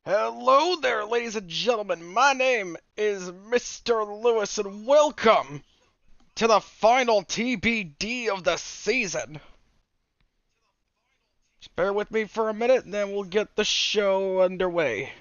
Hello there, ladies and gentlemen. My name is Mr. Lewis, and welcome to the final TBD of the season. Just bear with me for a minute, and then we'll get the show underway.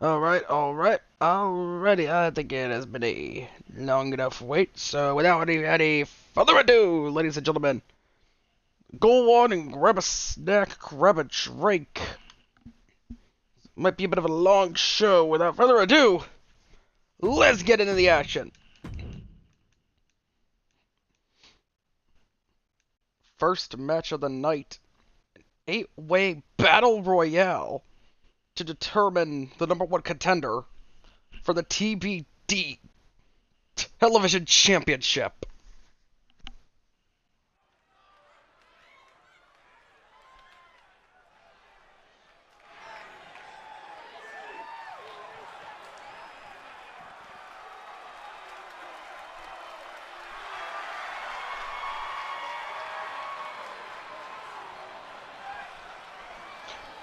Alrighty. I think it has been a long enough wait, so without any further ado, ladies and gentlemen, go on and grab a snack, grab a drink. Might be a bit of a long show. Without further ado, let's get into the action. First match of the night, 8-way battle royale to determine the number one contender for the TBD Television Championship.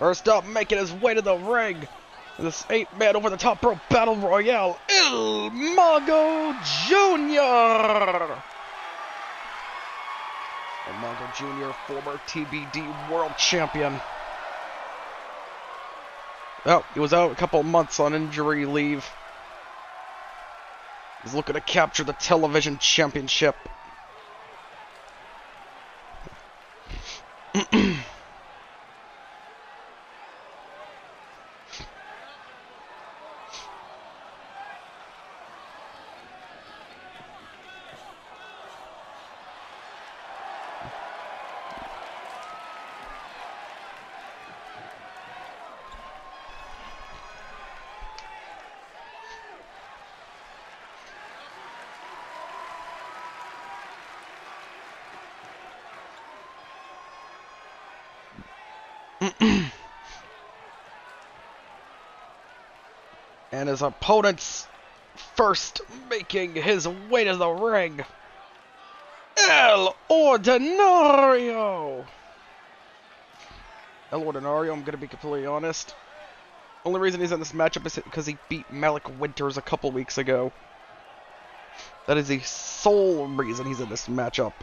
First up, making his way to the ring. This 8-man over-the-top rope battle royale, El Mago Jr. El Mago Jr., former TBD world champion. Oh, he was out a couple months on injury leave. He's looking to capture the television championship. And his opponent's first making his way to the ring, El Ordinario! El Ordinario, I'm going to be completely honest. Only reason he's in this matchup is because he beat Malik Winters a couple weeks ago. That is the sole reason he's in this matchup.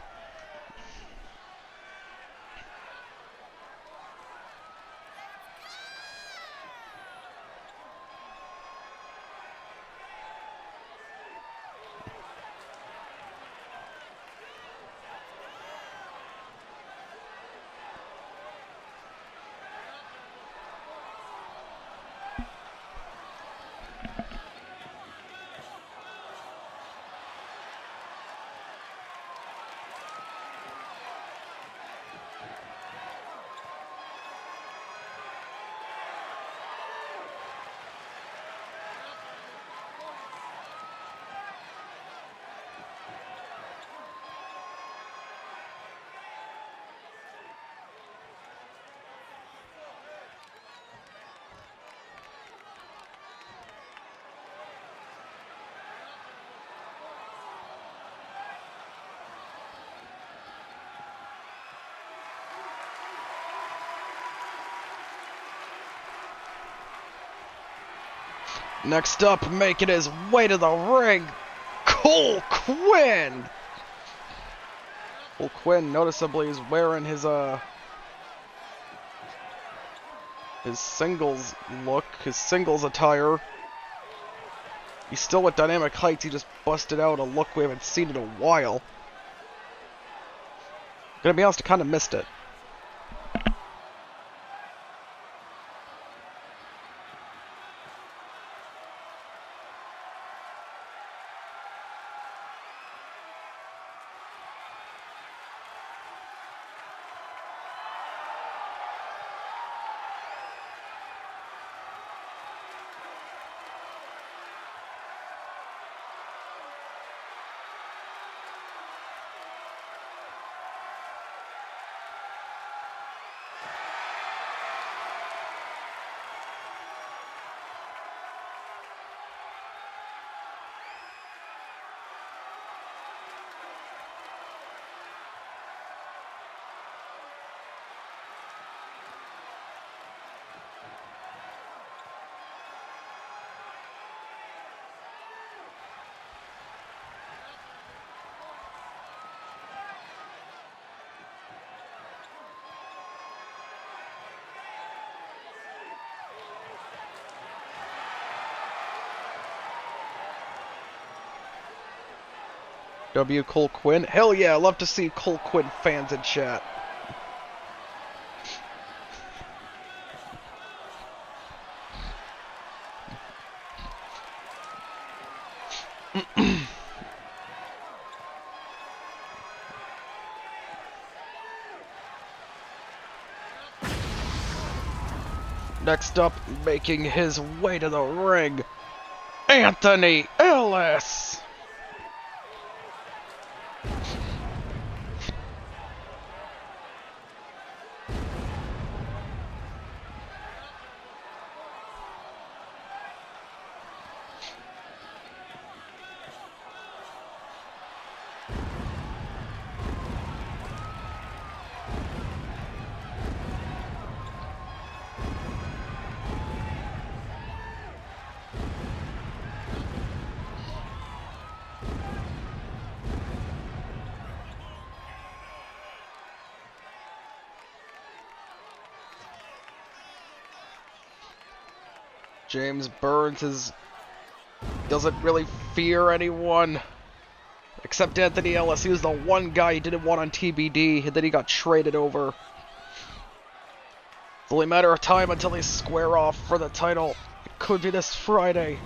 Next up, making his way to the ring, Cole Quinn! Cole Quinn noticeably is wearing his singles look, his singles attire. He's still with Dynamic Heights, he just busted out a look we haven't seen in a while. Gonna be honest, I kinda missed it. W. Cole Quinn? Hell yeah, I love to see Cole Quinn fans in chat. Next up, making his way to the ring, Anthony Ellis! James doesn't really fear anyone. Except Anthony Ellis. He was the one guy he didn't want on TBD, and then he got traded over. It's only a matter of time until they square off for the title. It could be this Friday.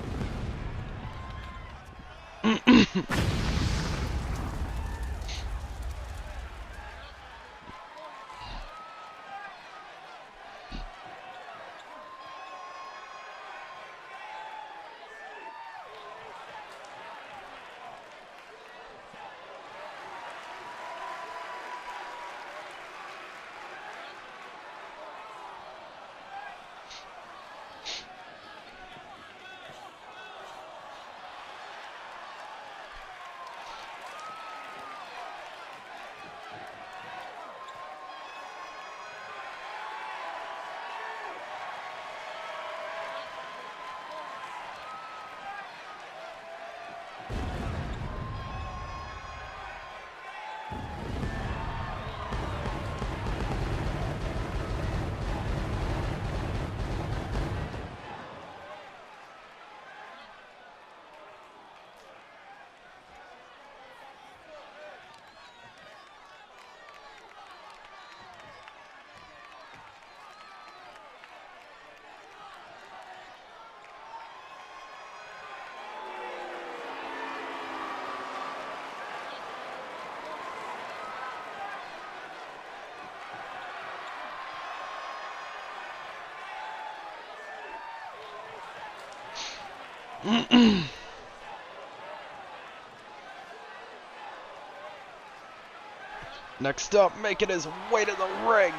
Next up, making his way to the ring,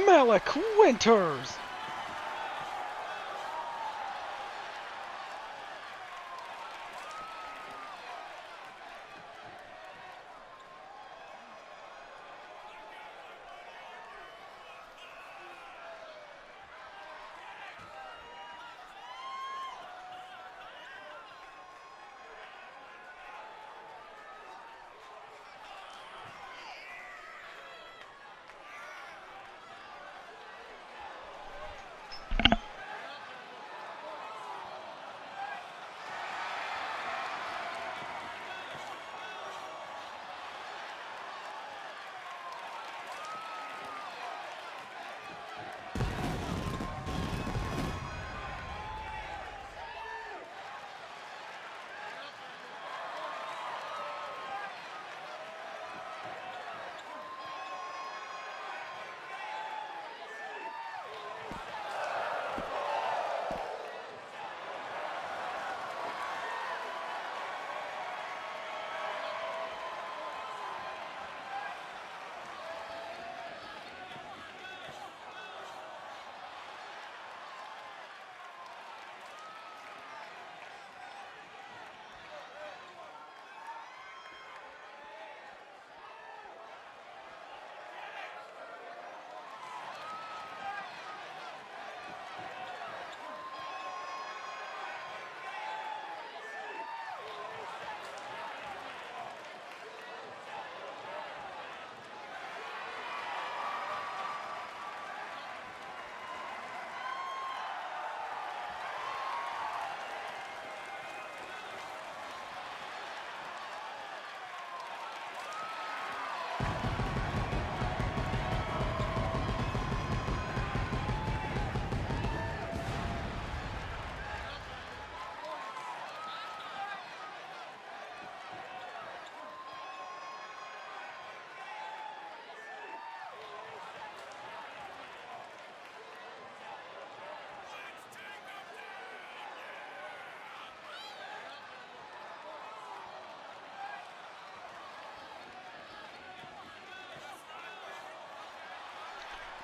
Malik Winters.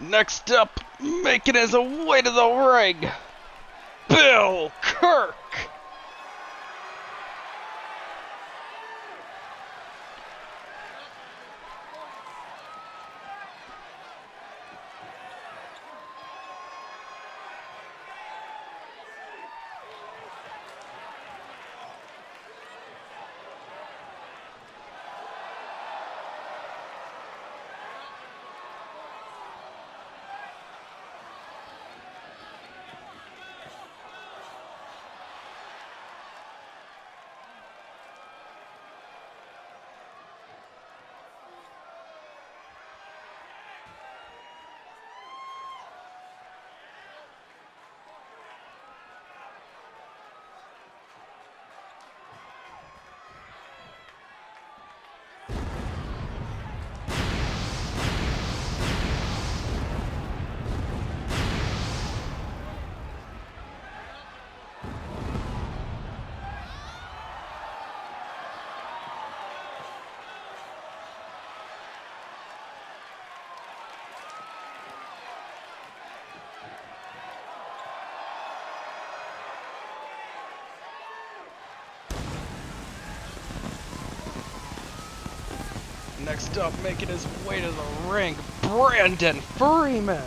Next up, making his way to the ring, Bill Kirk. Next up, making his way to the ring, Brandon Freeman.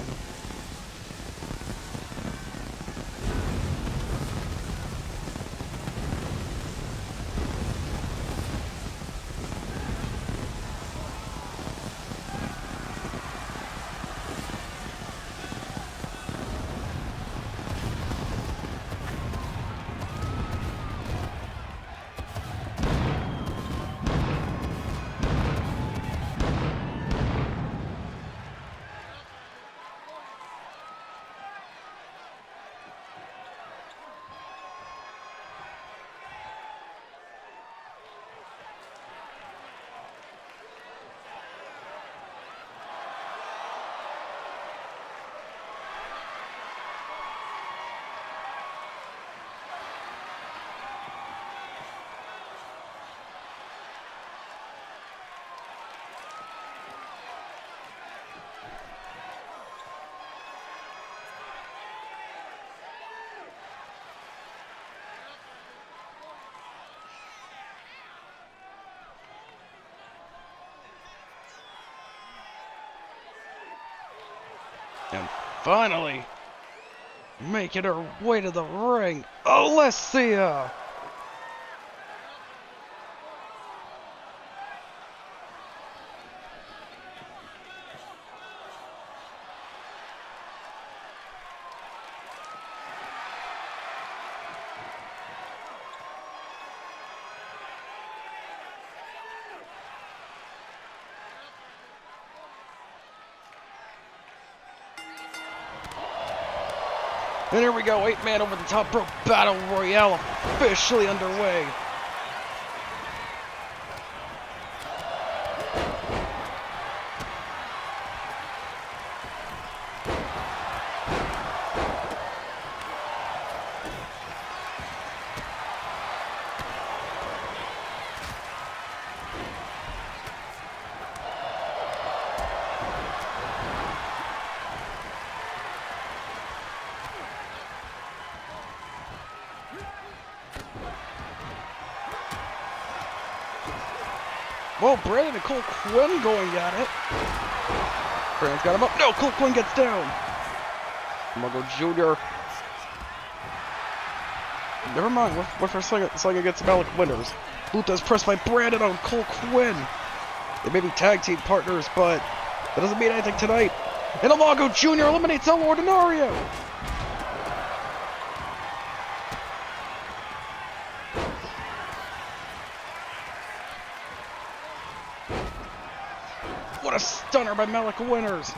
And finally, making her way to the ring, Alessia. And here we go, 8-man over the top rope battle royale officially underway. Well, Brandon and Cole Quinn going at it. Brandon's got him up. No, Cole Quinn gets down. Margo Jr. Never mind. What for a second? Slinger gets Malik winners. Luta's pressed by Brandon on Cole Quinn. They may be tag team partners, but that doesn't mean anything tonight. And Margo Jr. eliminates El Ordinario. What a stunner by Malik Winners.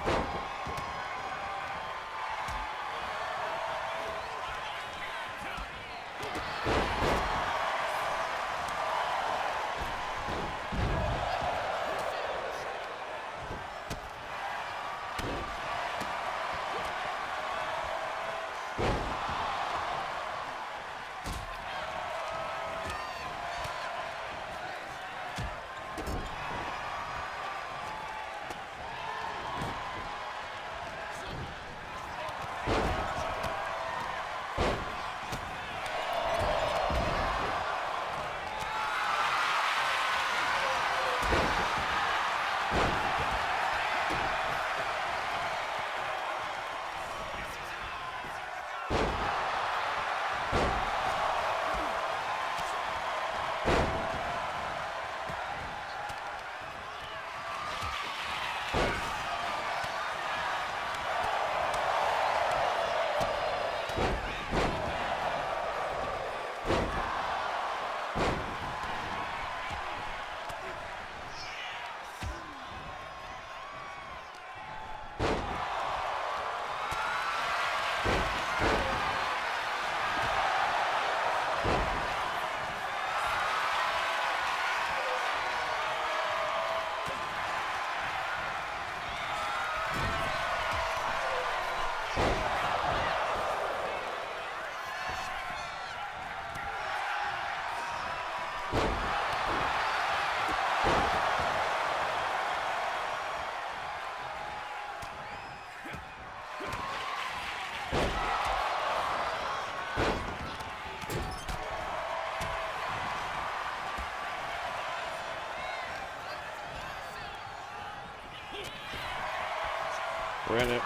Brandon.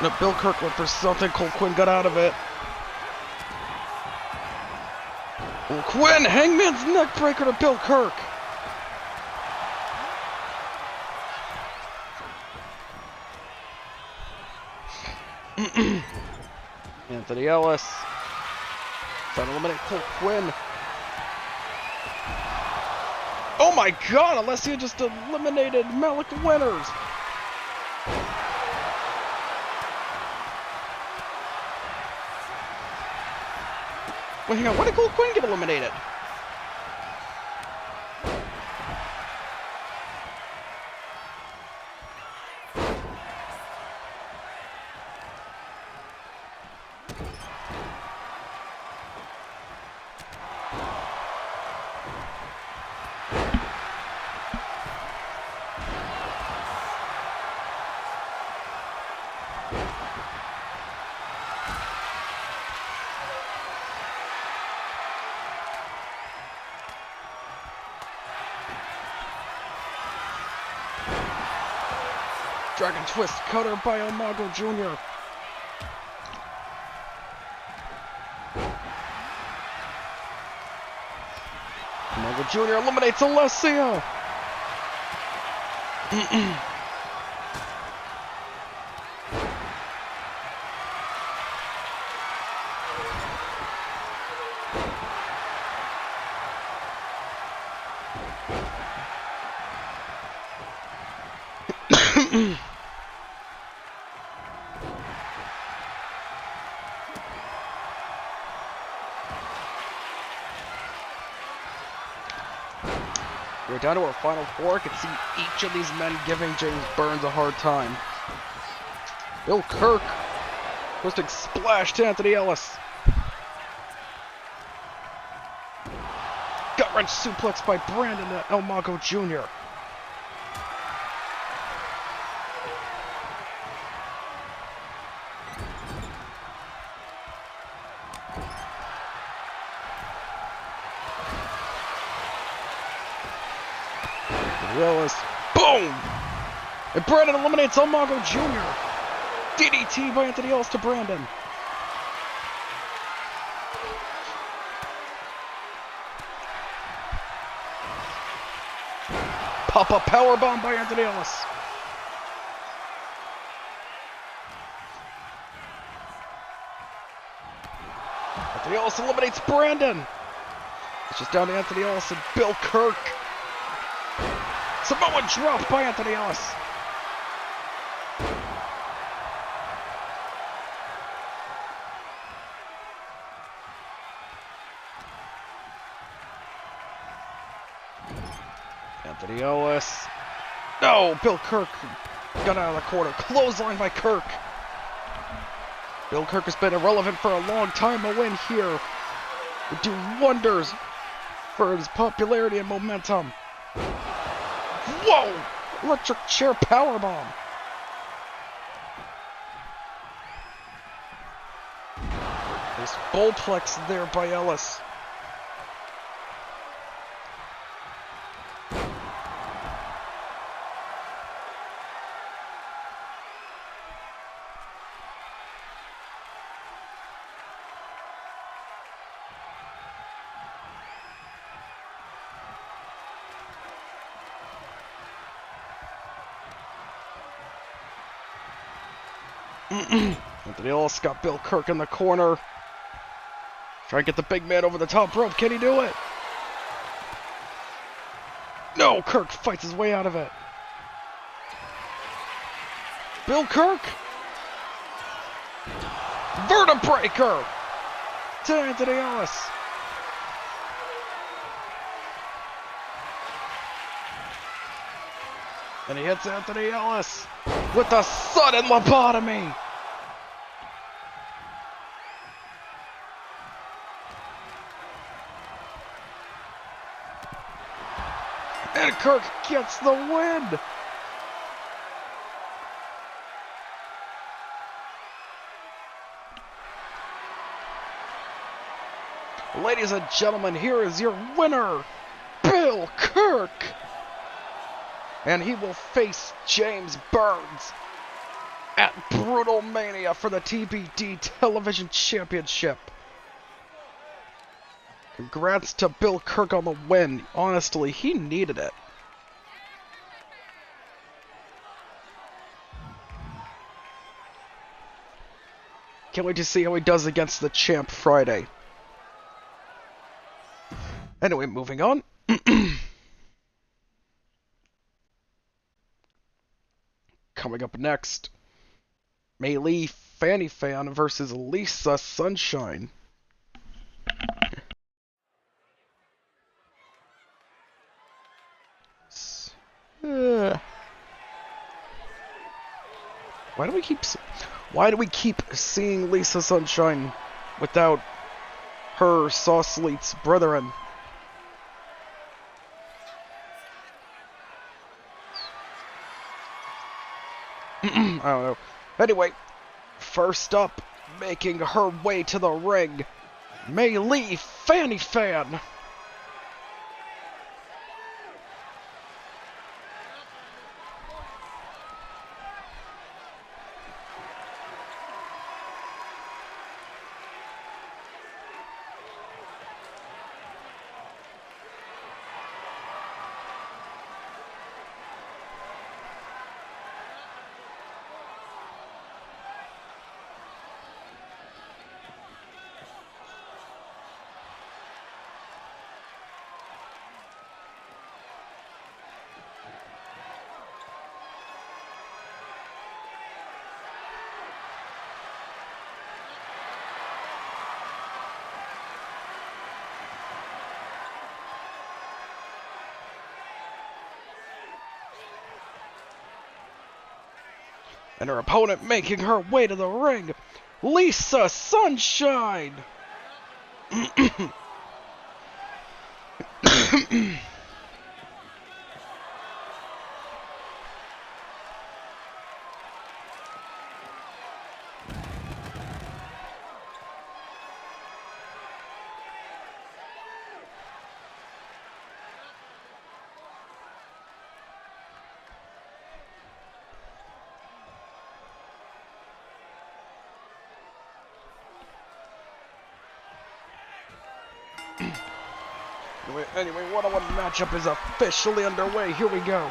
No, Bill Kirk went for something. Cole Quinn got out of it. Well, Quinn, Hangman's neck breaker to Bill Kirk. Anthony Ellis trying to eliminate Cole Quinn. Oh my God! Alessia just eliminated Malik Winners. Wait, hang on. When did Cole Quinn get eliminated? Dragon Twist cutter by Umago Jr. Umago Jr. eliminates Alessia. We're down to our final four. I can see each of these men giving James Burns a hard time. Bill Kirk posting splash to Anthony Ellis. Gut-wrench suplex by Brandon to El Mago Jr. Ellis, boom! And Brandon eliminates Umago Jr. DDT by Anthony Ellis to Brandon. Pop-up powerbomb by Anthony Ellis. Anthony Ellis eliminates Brandon. It's just down to Anthony Ellis and Bill Kirk. Samoan drop by Anthony Ellis. Anthony Ellis. No, Bill Kirk got out of the corner. Clothesline by Kirk. Bill Kirk has been irrelevant for a long time. A win here would do wonders for his popularity and momentum. Whoa! Electric chair powerbomb. Nice bullplex there by Ellis. Anthony Ellis got Bill Kirk in the corner. Try to get the big man over the top rope. Can he do it? No, Kirk fights his way out of it. Bill Kirk. Vertebreaker to Anthony Ellis. And he hits Anthony Ellis with a sudden lobotomy. And Kirk gets the win. Ladies and gentlemen, here is your winner, Bill Kirk. And he will face James Burns at Brutal Mania for the TBD Television Championship. Congrats to Bill Kirk on the win. Honestly, he needed it. Can't wait to see how he does against the champ Friday. Anyway, moving on. Coming up next, Mei Lee Fanny Fan versus Lisa Sunshine. Why do we keep seeing Lisa Sunshine without her Saucelite's brethren? I don't know. Anyway, first up, making her way to the ring, Mei Lee Fanny Fan. And her opponent making her way to the ring, Lisa Sunshine. Anyway, one-on-one matchup is officially underway. Here we go.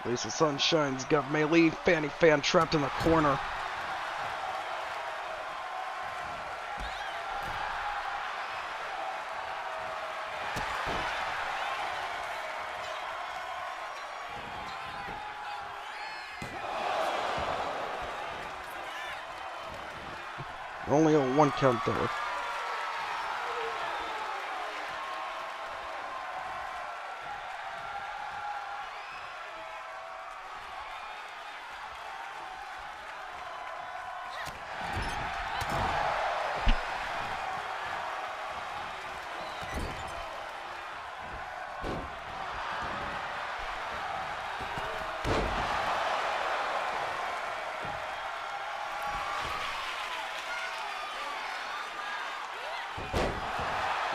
Lisa Sunshine's got Mei Lee Fanny Fan trapped in the corner. Only a one count there.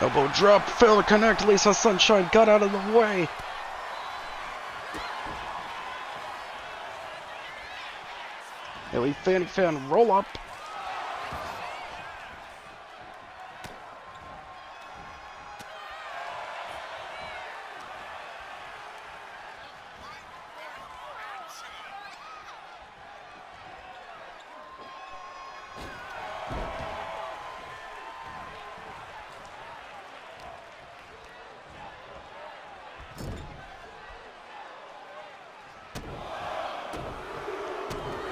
Elbow drop, failed to connect. Lisa Sunshine got out of the way. Mei Lee Fanny Fan roll up.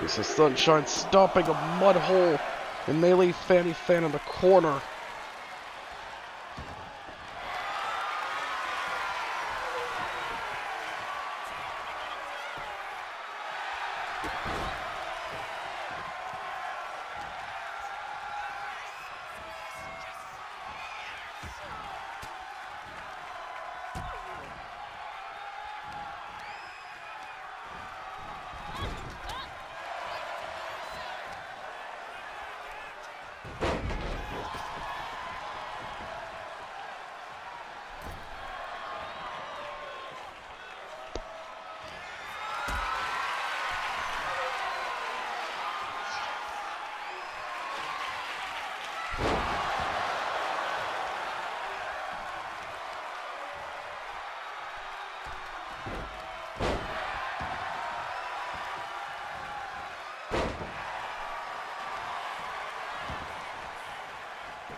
Lisa Sunshine stomping a mud hole and Melee Fanny Fan in the corner.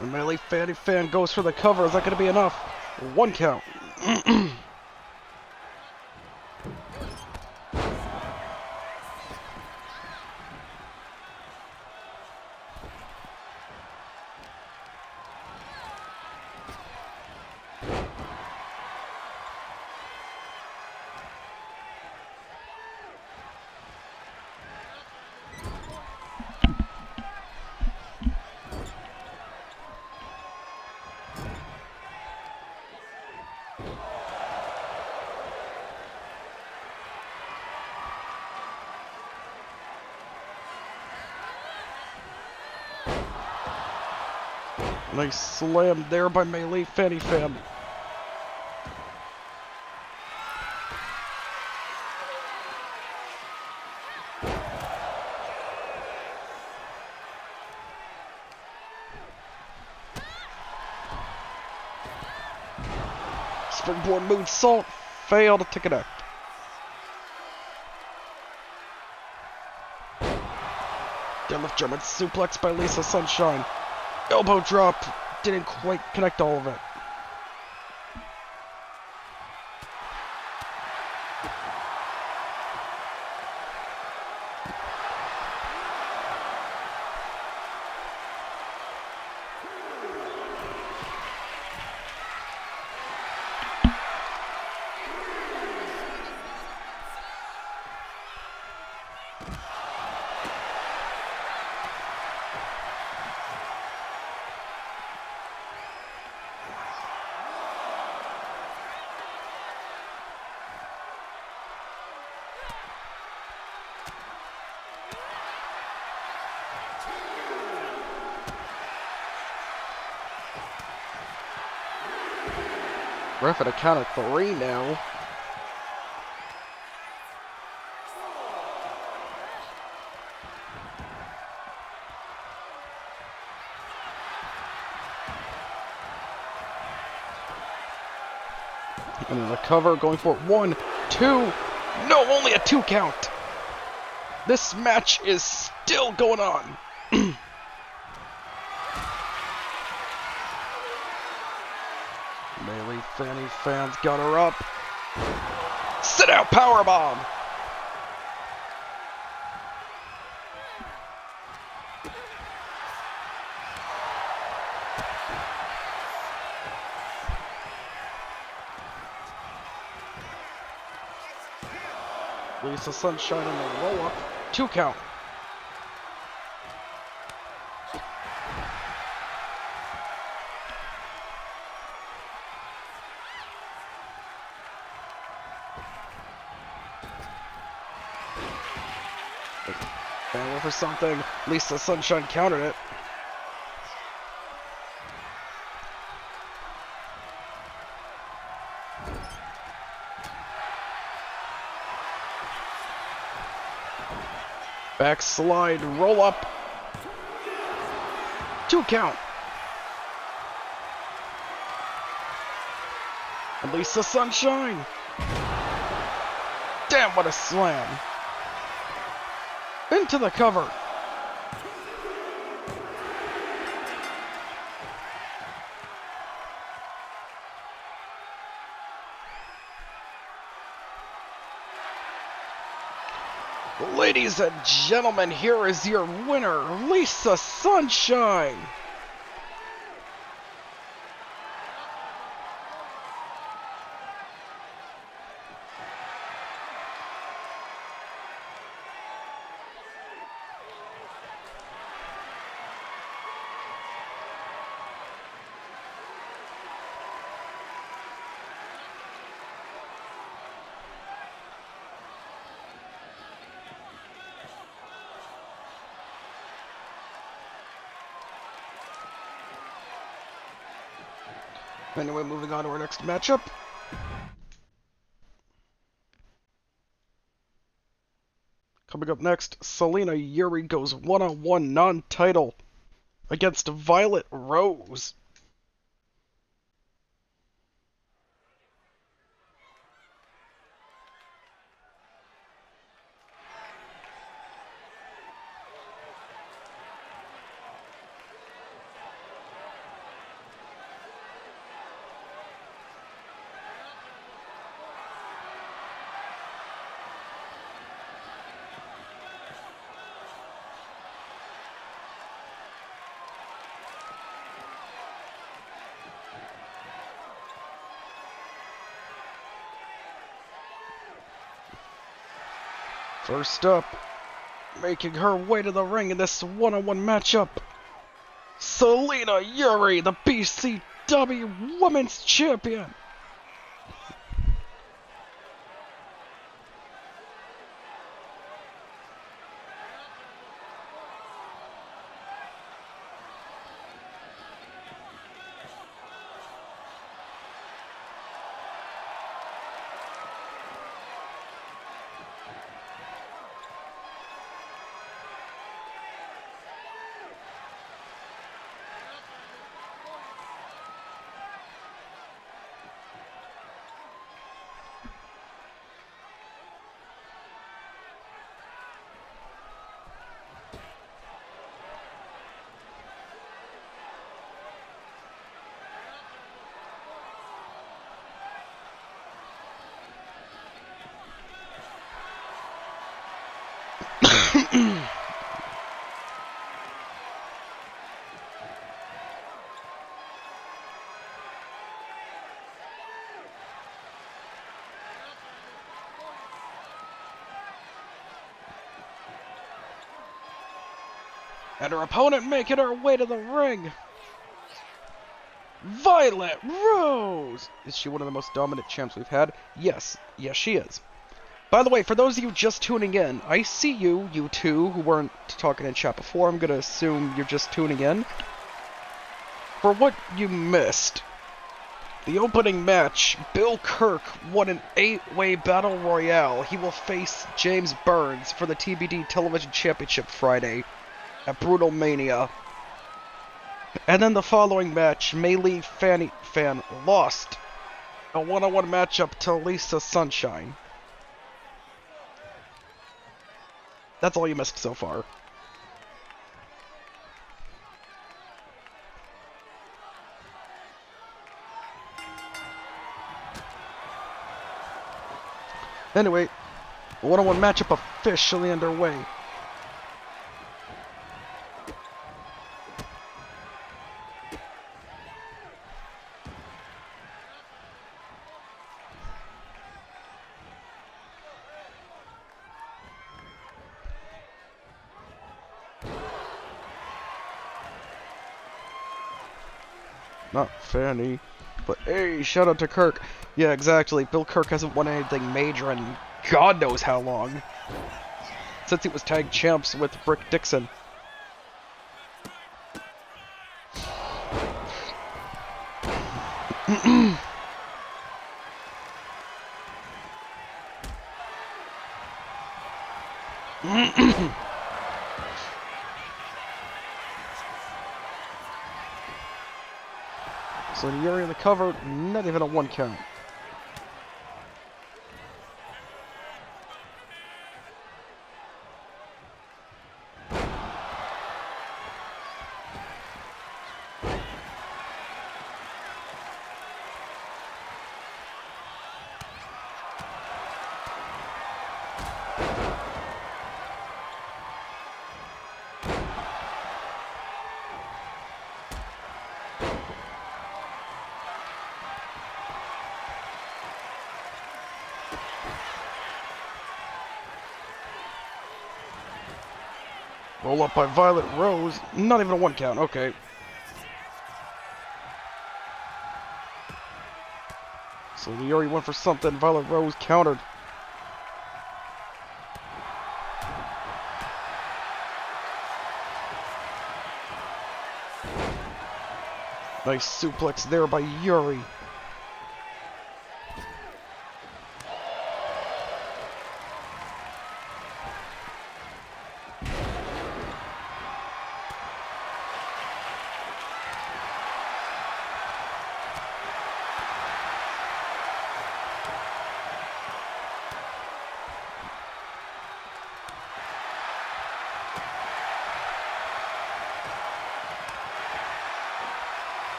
The Melee Fanny Fan goes for the cover. Is that going to be enough? 1 count. Nice slam there by Melee Fanny Fan. Springboard moonsault failed to connect. Deadlift German suplex by Lisa Sunshine. Elbow drop, didn't quite connect all of it. Ref at a count of 3 now. And then the cover going for 1, 2. No, only a 2 count. This match is still going on. Melee Fanny Fan's got her up. Sit out powerbomb. Lisa Sunshine in the roll up. 2 count. And for something, Lisa Sunshine countered it. Backslide, roll up. 2 count. And Lisa Sunshine. Damn, what a slam. Into the cover. Ladies and gentlemen, here is your winner, Lisa Sunshine! Anyway, moving on to our next matchup. Coming up next, Selena Yuri goes one-on-one non-title against Violet Rose. First up, making her way to the ring in this one-on-one matchup, Selena Yuri, the BCW Women's Champion. And her opponent making her way to the ring, Violet Rose! Is she one of the most dominant champs we've had? Yes. Yes, she is. By the way, for those of you just tuning in, I see you two who weren't talking in chat before. I'm gonna assume you're just tuning in. For what you missed, the opening match, Bill Kirk won an 8-way battle royale. He will face James Burns for the TBD Television Championship Friday at Brutal Mania. And then the following match, Melee Fan lost a one-on-one matchup to Lisa Sunshine. That's all you missed so far. Anyway, one-on-one matchup officially underway. Not Fanny, but hey, shout out to Kirk. Yeah, exactly. Bill Kirk hasn't won anything major in God knows how long. Since he was tag champs with Brick Dixon. So Yuri in the cover, not even a 1 count. Roll up by Violet Rose. Not even a 1 count. Okay. So Yuri went for something. Violet Rose countered. Nice suplex there by Yuri.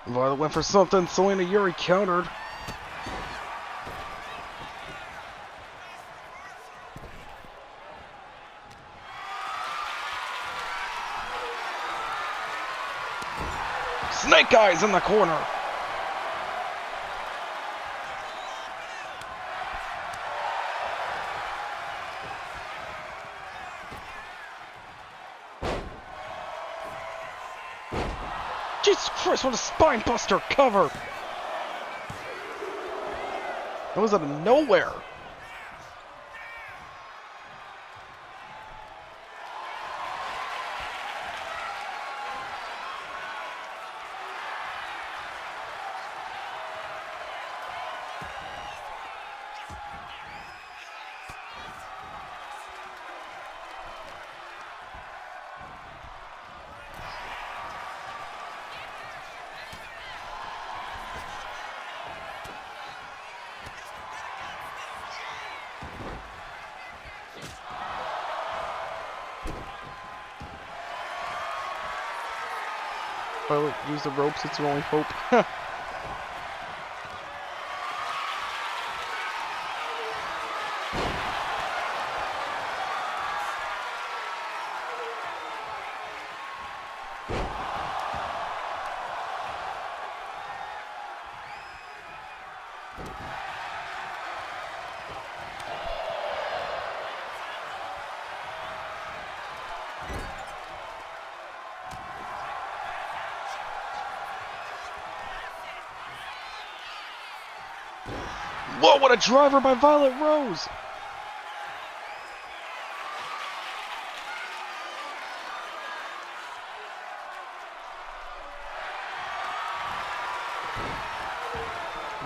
Violet went for something. Selena Yuri countered. Snake Eyes in the corner. Jesus Christ, what a spine buster cover! That was out of nowhere. Violet, use the ropes, it's your only hope. Whoa, what a driver by Violet Rose!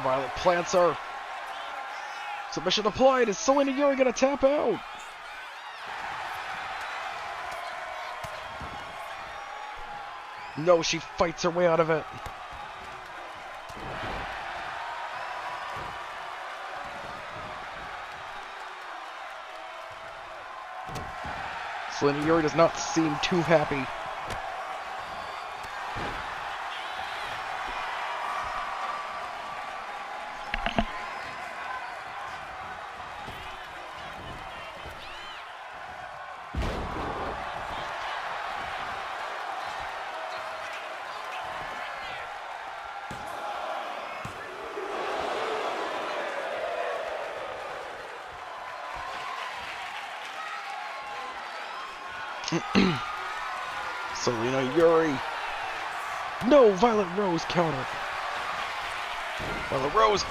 Violet plants her. Submission applied. Is Selena Yuri gonna tap out? No, she fights her way out of it. Selena Yuri does not seem too happy. Selena Yuri. No, Violet Rose counter. Violet Rose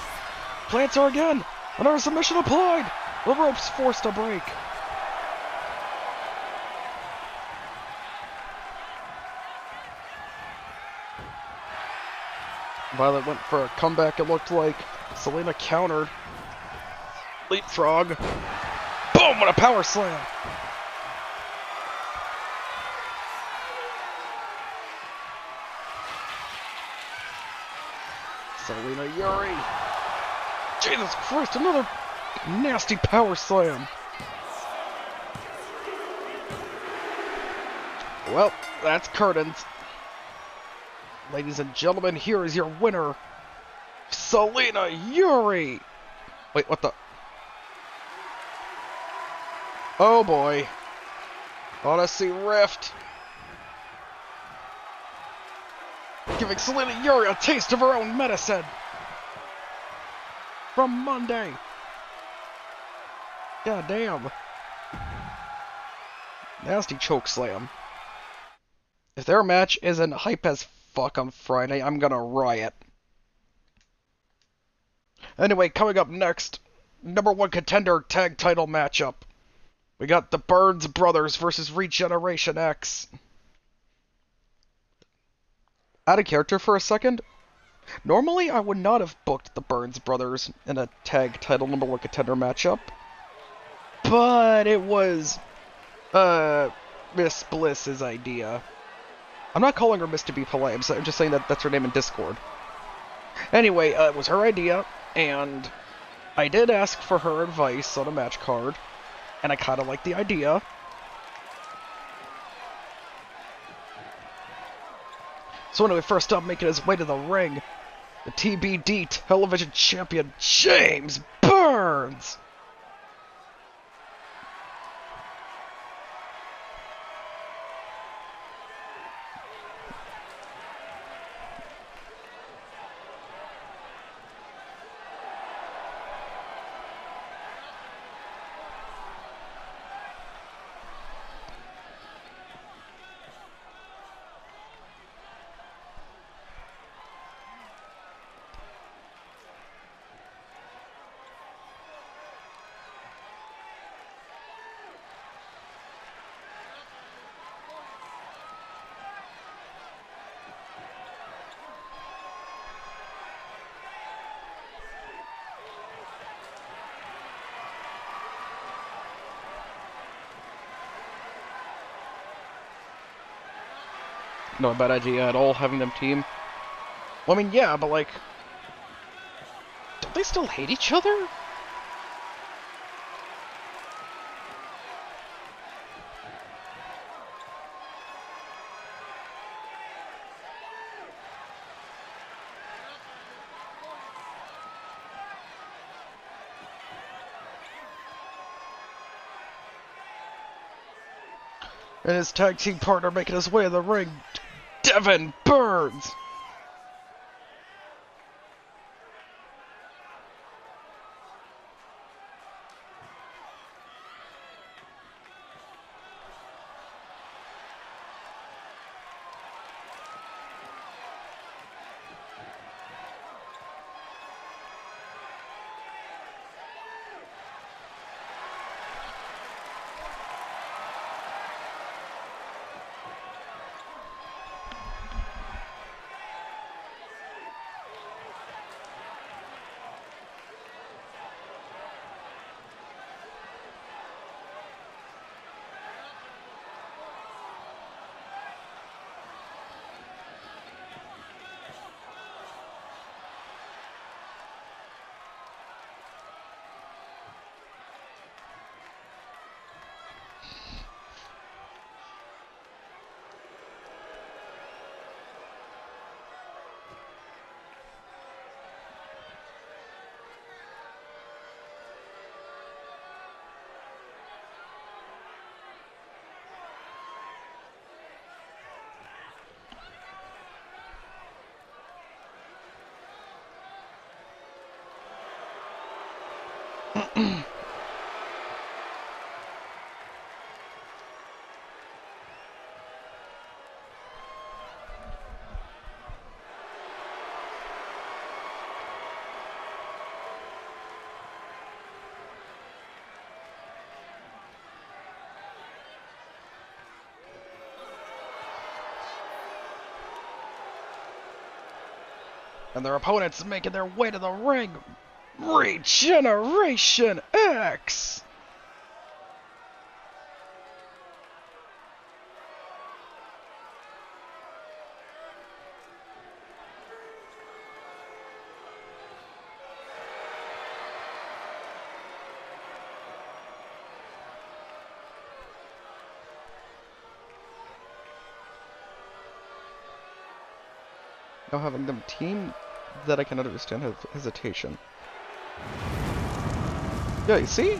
plants her again. Another submission applied. The ropes forced to break. Violet went for a comeback, it looked like. Selena countered. Leapfrog. Boom! What a power slam. Selena Yuri. Jesus Christ, another nasty power slam. Well, that's curtains. Ladies and gentlemen, here is your winner, Selena Yuri. Wait, what the? Oh boy. Odyssey Rift. Giving Selena Yuri a taste of her own medicine. From Monday. God damn. Nasty chokeslam. If their match isn't hype as fuck on Friday, I'm gonna riot. Anyway, coming up next, #1 contender tag title matchup. We got the Burns Brothers versus Regeneration X. Out of character for a second. Normally, I would not have booked the Burns Brothers in a tag title #1 contender matchup. But it was, Miss Bliss's idea. I'm not calling her Miss to be polite, I'm just saying that that's her name in Discord. Anyway, it was her idea, and I did ask for her advice on a match card, and I kinda liked the idea. So anyway, first up, making his way to the ring, the TBD television champion, James Burns! Not a bad idea at all, having them team. Well, I mean, yeah, but like... don't they still hate each other? And his tag team partner making his way to the ring, Devin Burns! And their opponents making their way to the ring, Regeneration X! Now having them team, that I can understand hesitation. Yeah, you see?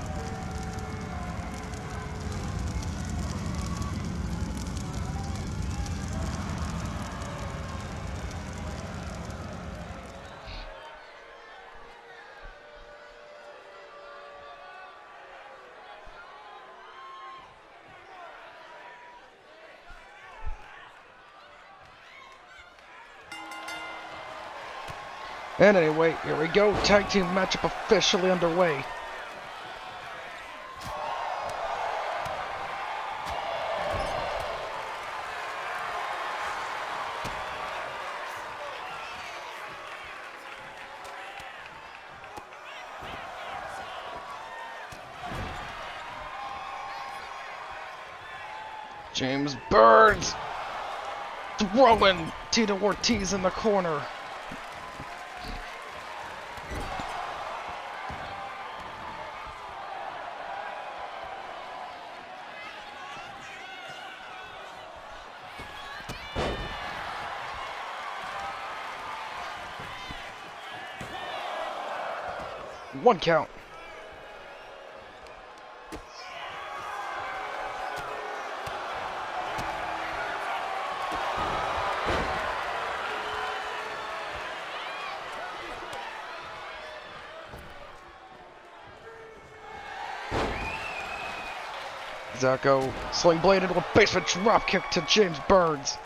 And anyway, here we go. Tag team matchup officially underway. James Burns throwing Tito Ortiz in the corner. One count. Zacko sling blade into a basement drop kick to James Burns.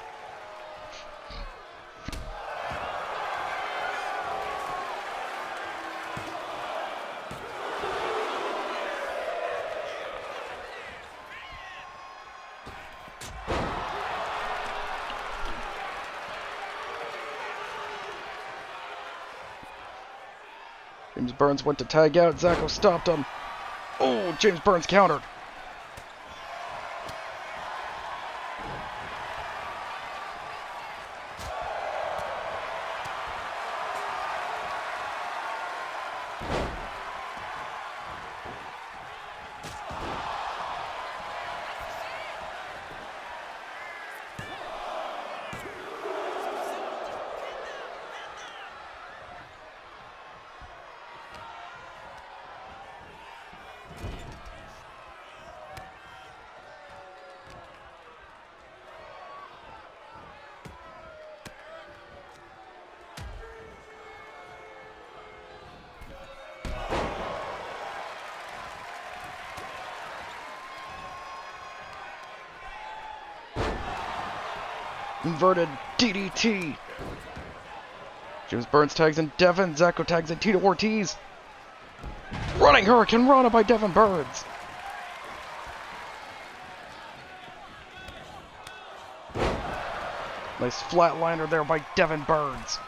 James Burns went to tag out. Zacko stopped him. Oh, James Burns countered. Inverted DDT. James Burns tags in Devin. Zacko tags in Tito Ortiz. Running Hurricane Rana by Devin Burns. Nice flatliner there by Devin Burns.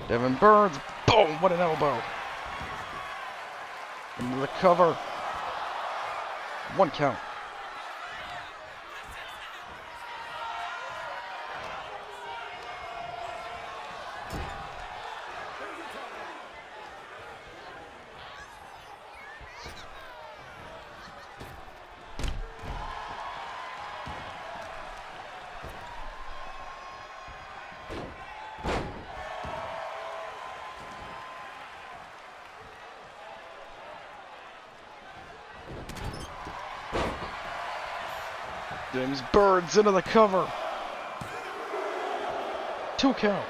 Devin Burns, boom, what an elbow. Into the cover. One count. James Burns into the cover. 2 count.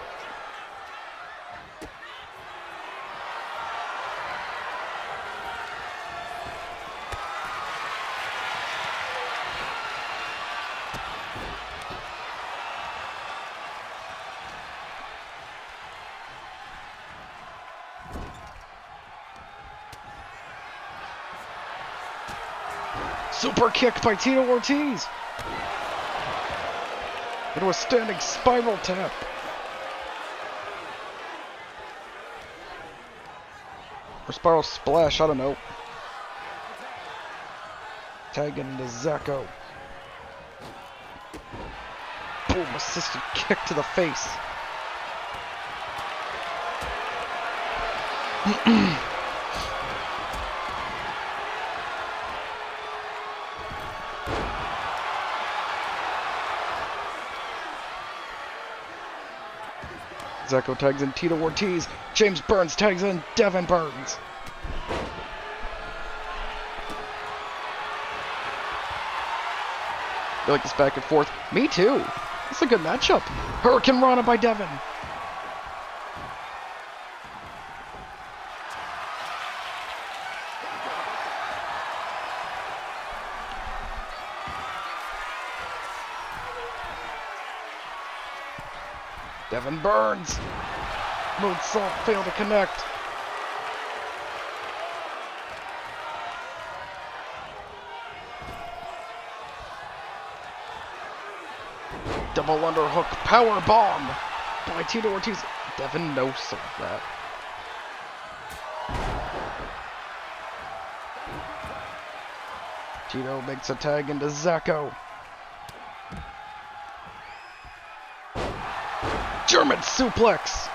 Super kick by Tito Ortiz. Into a standing spiral tap. Or spiral splash, I don't know. Tagging into Zacko. Boom, assisted kick to the face. Zacko tags in Tito Ortiz. James Burns tags in Devin Burns. I like this back and forth. Me too. It's a good matchup. Hurricane Rana by Devin. Devin Burns. Moonsault failed to connect. Double underhook power bomb by Tito Ortiz. Devin no-sold that. Tito makes a tag into Zacco. German suplex.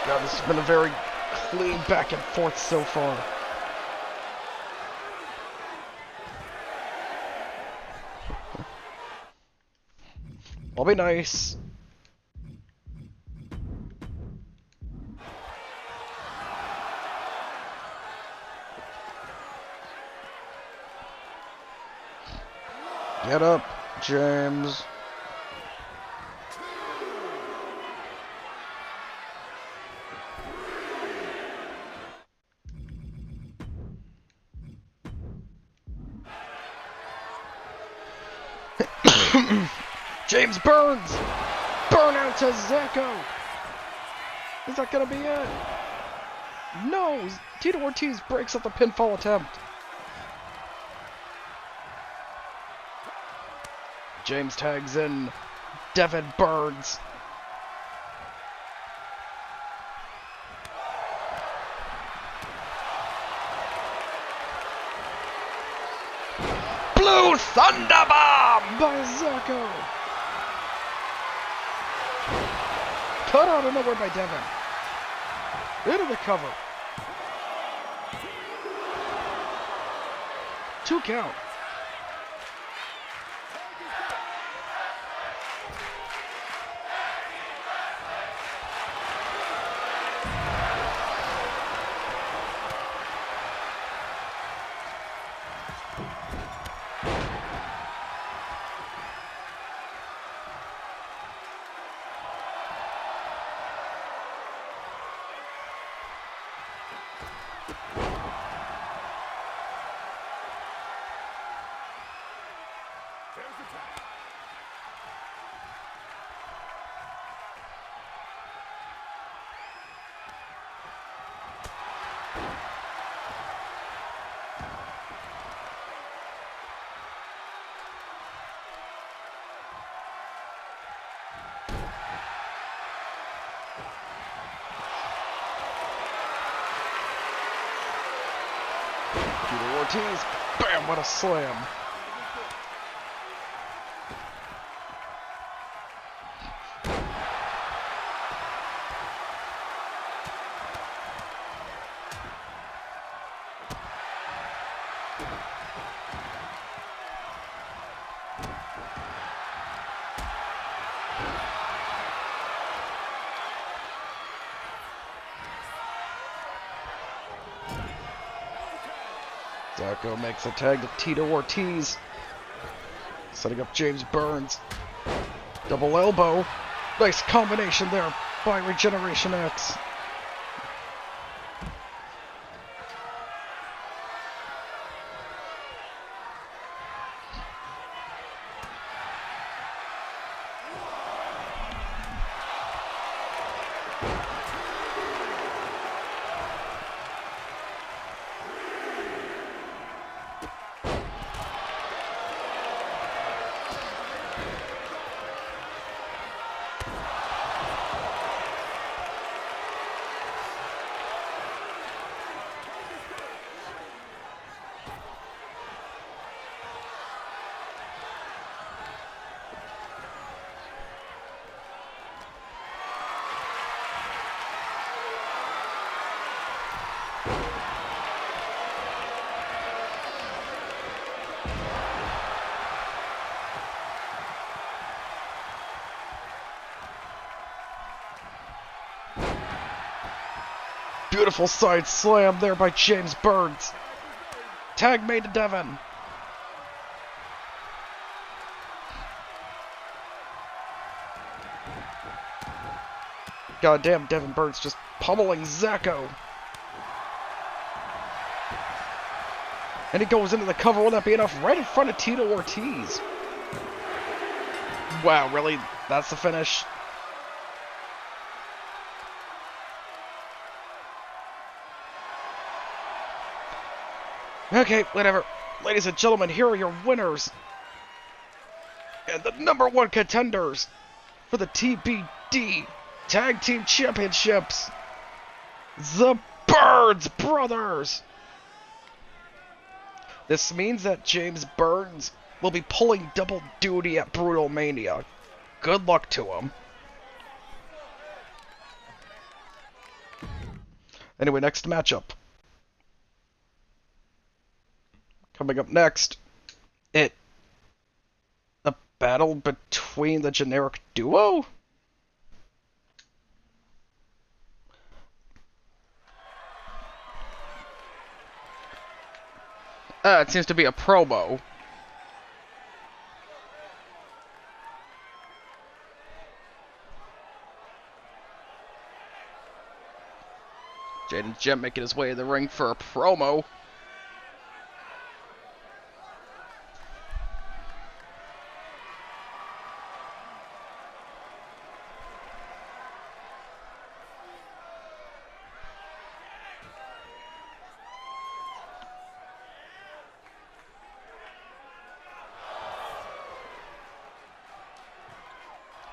Now this has been a very clean back and forth so far. I'll be nice. Get up, James. James Burns! Burn out to Zacco! Is that gonna be it? No! Tito Ortiz breaks up the pinfall attempt. James tags in Devin Burns. Blue Thunder Bomb by Zacco. Cut out of nowhere by Devin. Into the cover. 2 count. Tito Ortiz, bam, what a slam. Zacko makes a tag to Tito Ortiz. Setting up James Burns. Double elbow. Nice combination there by Regeneration X. Beautiful side slam there by James Burns. Tag made to Devin. Goddamn, Devin Burns just pummeling Zacko. And he goes into the cover. Will that be enough? Right in front of Tito Ortiz. Wow, really? That's the finish? Okay, whatever. Ladies and gentlemen, here are your winners. And the #1 contenders for the TBD Tag Team Championships. The Burns Brothers. This means that James Burns will be pulling double duty at Brutal Mania. Good luck to him. Anyway, next matchup. Coming up next, a battle between the generic duo? It seems to be a promo. Jaden Jet making his way to the ring for a promo.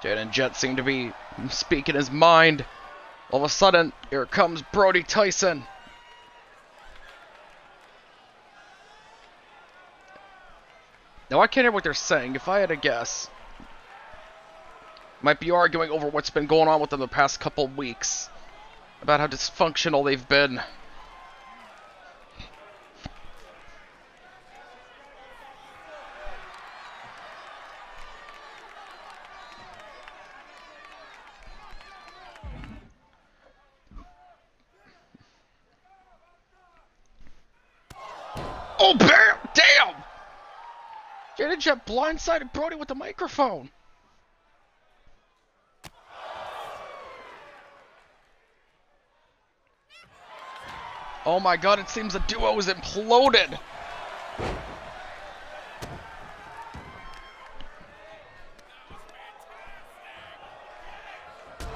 Jaden Jet seemed to be speaking his mind. All of a sudden, here comes Brody Tyson. Now, I can't hear what they're saying. If I had to guess, might be arguing over what's been going on with them the past couple weeks. About how dysfunctional they've been. Oh, bam! Damn! Jaden Jet blindsided Brody with the microphone. Oh my god, it seems the duo is imploded.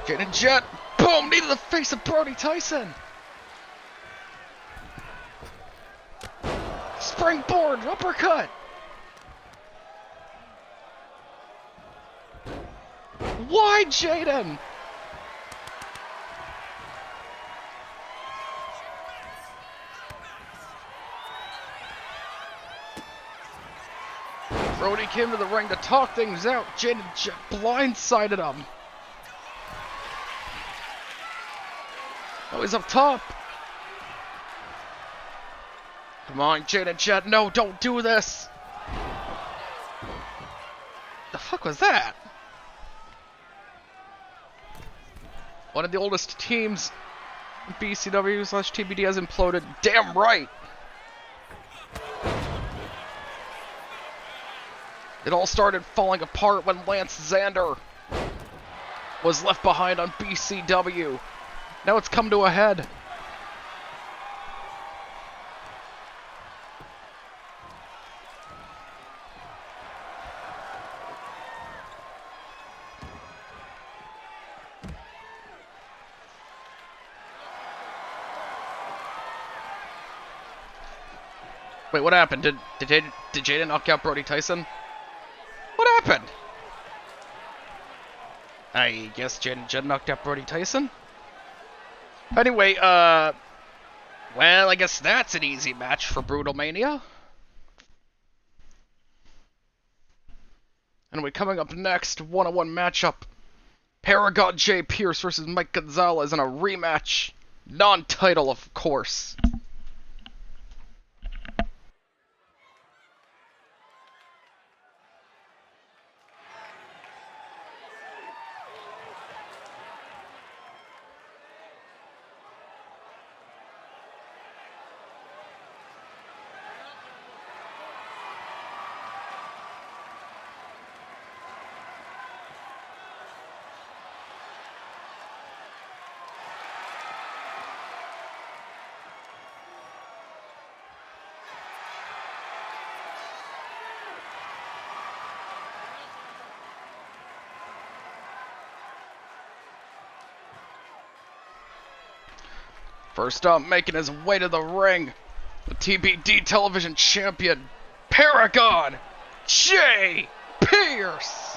Jaden Jet, boom, knee to the face of Brody Tyson. Springboard, uppercut. Why, Jaden? Brody came to the ring to talk things out. Jaden Jet blindsided him. Oh, he's up top. Come on, Jade and Jet. No, don't do this. The fuck was that? One of the oldest teams in BCW/TBD has imploded. Damn right. It all started falling apart when Lance Xander was left behind on BCW. Now it's come to a head. Wait, what happened? Did Jaden knock out Brody Tyson? What happened? I guess Jaden knocked out Brody Tyson? Anyway, well, I guess that's an easy match for Brutal Mania. Anyway, coming up next, one-on-one matchup. Paragon J. Pierce versus Mike Gonzalez in a rematch. Non-title, of course. First up, making his way to the ring, the TBD television champion, Paragon J. Pierce.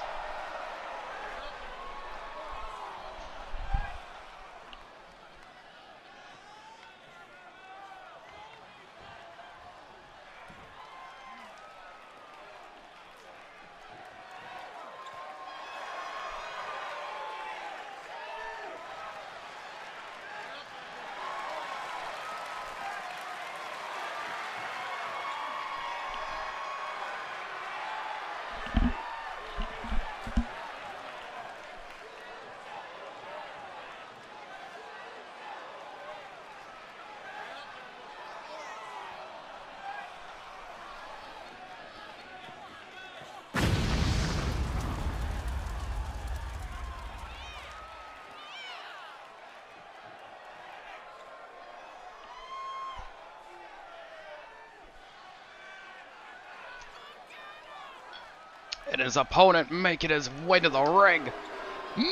And his opponent making his way to the ring,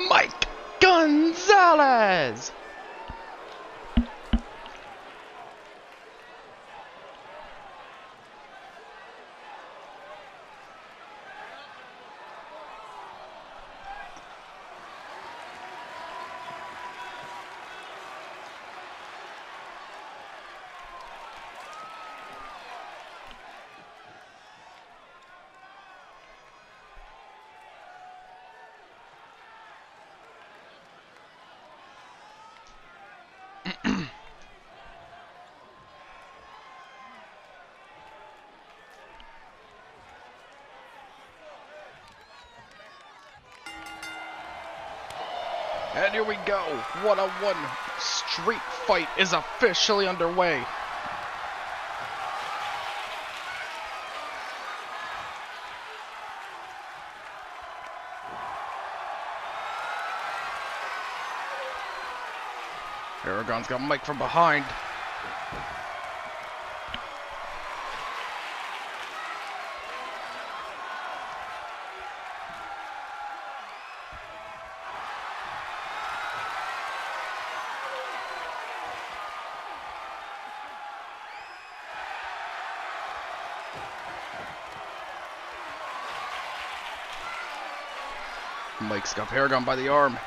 Mike Gonzalez. And here we go, one-on-one street fight is officially underway. Paragon's got Mike from behind. Mike's got Paragon by the arm.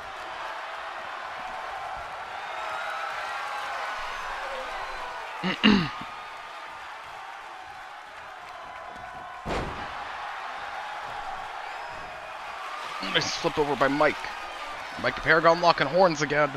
Nice flip over by Mike. Mike and Paragon locking horns again.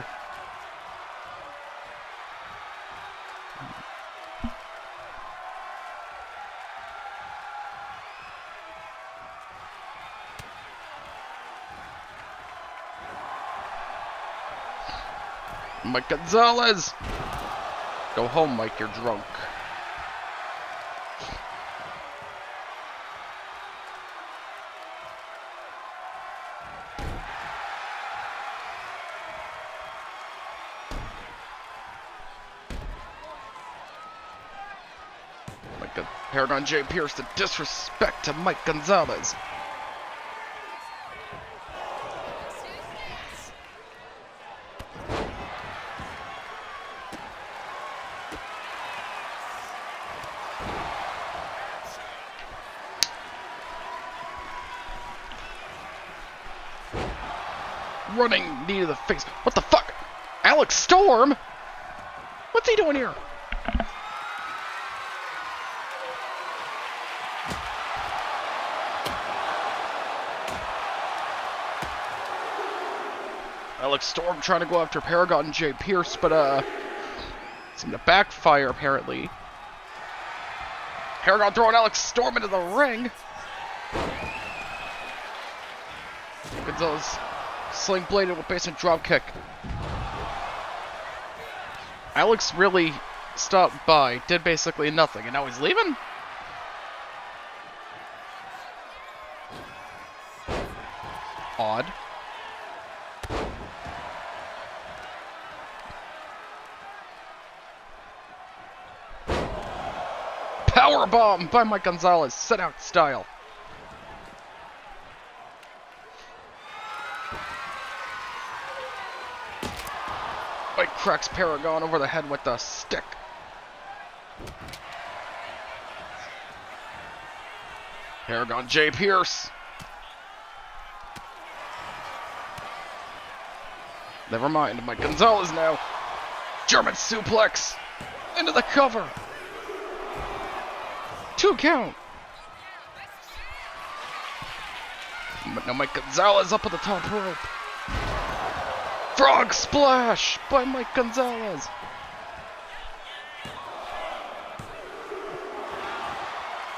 Mike Gonzalez! Go home, Mike, you're drunk. Paragon J. Pierce, the disrespect to Mike Gonzalez. Running knee to the face. What the fuck? Alex Storm? What's he doing here? Alex Storm trying to go after Paragon J. Pierce, but seemed to backfire apparently. Paragon throwing Alex Storm into the ring. Gonzalez sling bladed with basement drop kick. Alex really stopped by, did basically nothing, and now he's leaving? Odd. Powerbomb by Mike Gonzalez, set out style. Mike cracks Paragon over the head with the stick. Paragon J. Pierce. Never mind, Mike Gonzalez now. German suplex into the cover. 2 count. But now Mike Gonzalez up at the top rope. Frog splash by Mike Gonzalez.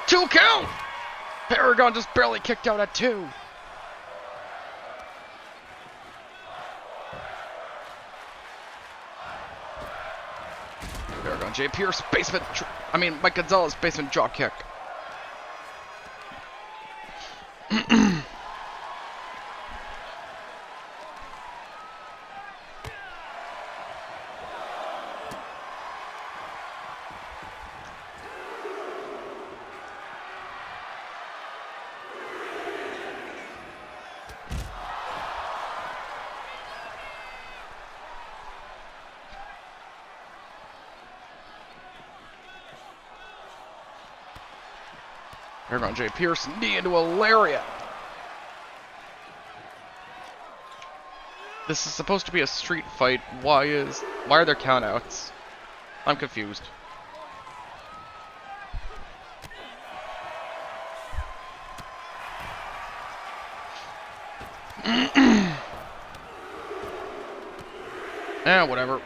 Two count. Paragon just barely kicked out at 2. Paragon J. Pierce Mike Gonzalez basement jaw kick. Paragon J. Pierce knee into a lariat. This is supposed to be a street fight. Why are there countouts? I'm confused. Whatever.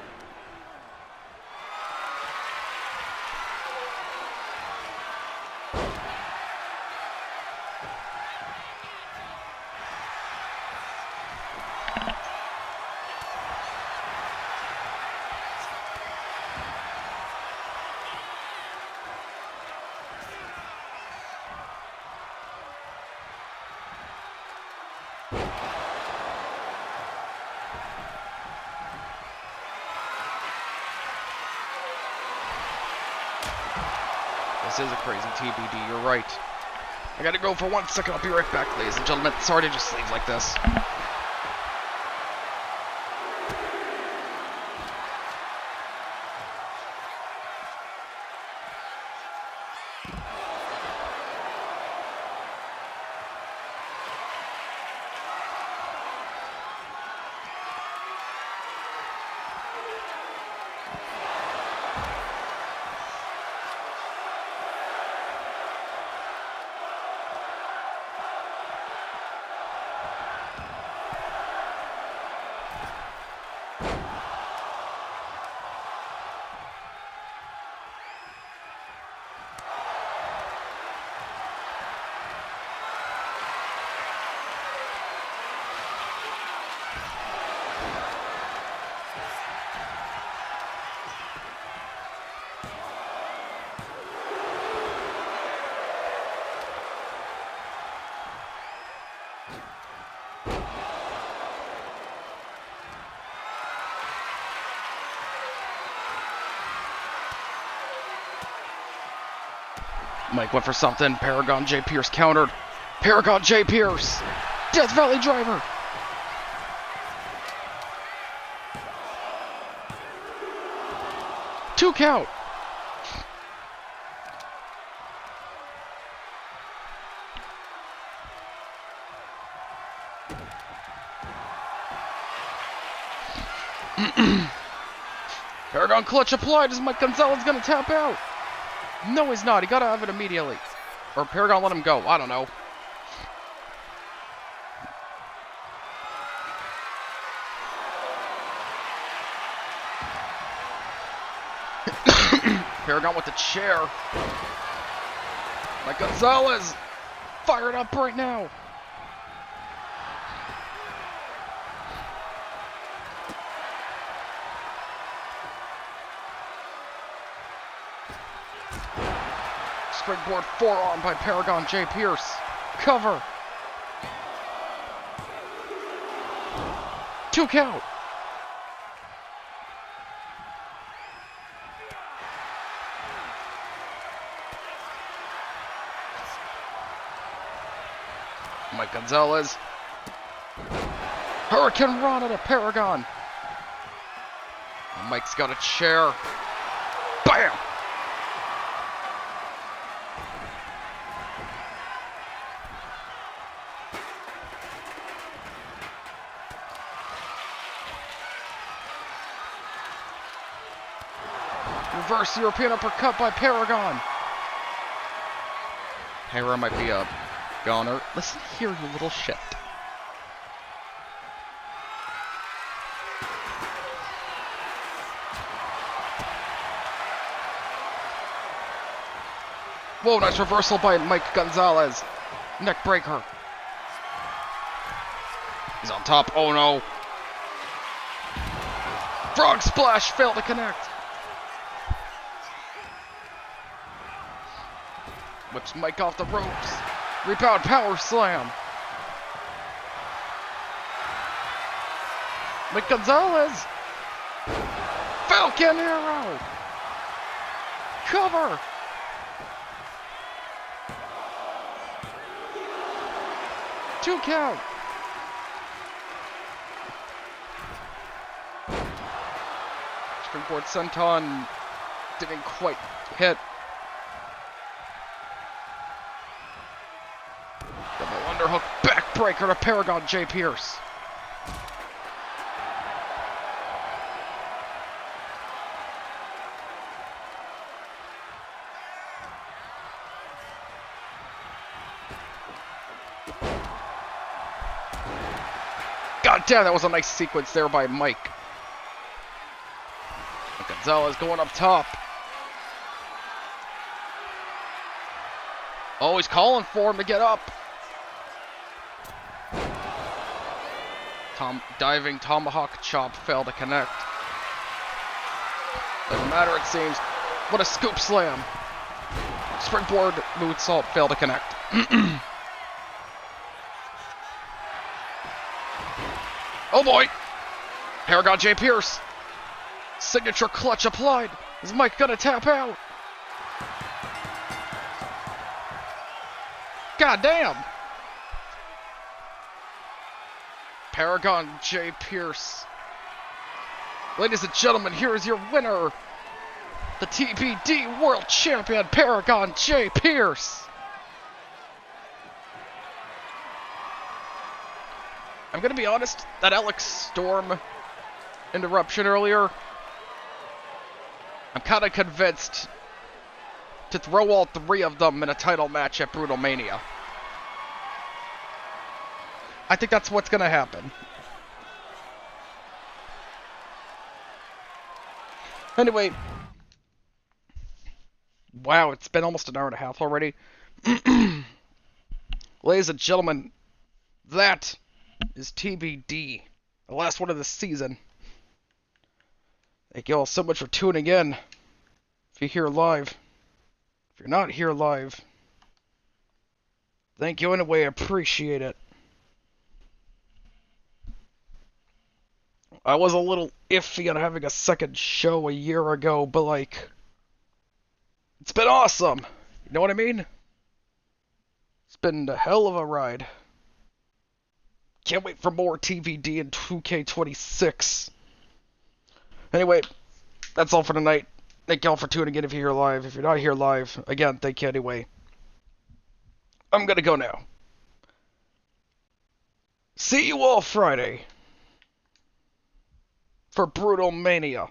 This is a crazy TBD, you're right. I gotta go for 1 second, I'll be right back, ladies and gentlemen. Sorry to just leave like this. Mike went for something. Paragon J. Pierce countered. Paragon J. Pierce. Death Valley Driver. Two count. Paragon clutch applied. Is Mike Gonzalez gonna tap out? No, he's not. He gotta have it immediately. Or Paragon let him go. I don't know. Paragon with the chair. Mike Gonzalez fired up right now. Springboard forearm by Paragon J. Pierce. Cover. Two count. Mike Gonzalez. Hurricane Rana to Paragon. Mike's got a chair. Bam! Reverse European uppercut by Paragon. Para might be a goner. Listen here, you little shit. Whoa, nice reversal by Mike Gonzalez. Neck breaker. He's on top. Oh no. Frog splash failed to connect. Whips Mike off the ropes. Rebound power slam. Mike Gonzalez. Falcon arrow. Cover. Two count. Springboard senton didn't quite hit. Double underhook backbreaker to Paragon J. Pierce. God damn, that was a nice sequence there by Mike. Gonzalez going up top. Oh, he's calling for him to get up. Diving tomahawk chop failed to connect. Doesn't matter, it seems. What a scoop slam. Springboard moonsault failed to connect. Oh boy! Paragon J. Pierce. Signature clutch applied. Is Mike gonna tap out? God damn! Paragon J. Pierce. Ladies and gentlemen, here is your winner, the TBD World Champion, Paragon J. Pierce. I'm gonna be honest, that Alex Storm interruption earlier, I'm kinda convinced to throw all three of them in a title match at Brutal Mania. I think that's what's gonna happen. Anyway, wow, it's been almost an hour and a half already. Ladies and gentlemen, that is TBD, the last one of the season. Thank you all so much for tuning in. If you're here live, if you're not here live, thank you anyway, I appreciate it. I was a little iffy on having a second show a year ago, but like, it's been awesome. You know what I mean? It's been a hell of a ride. Can't wait for more TBD in 2K26. Anyway, that's all for tonight. Thank y'all for tuning in if you're here live. If you're not here live, again, thank you anyway. I'm gonna go now. See you all Friday for Brutal Mania.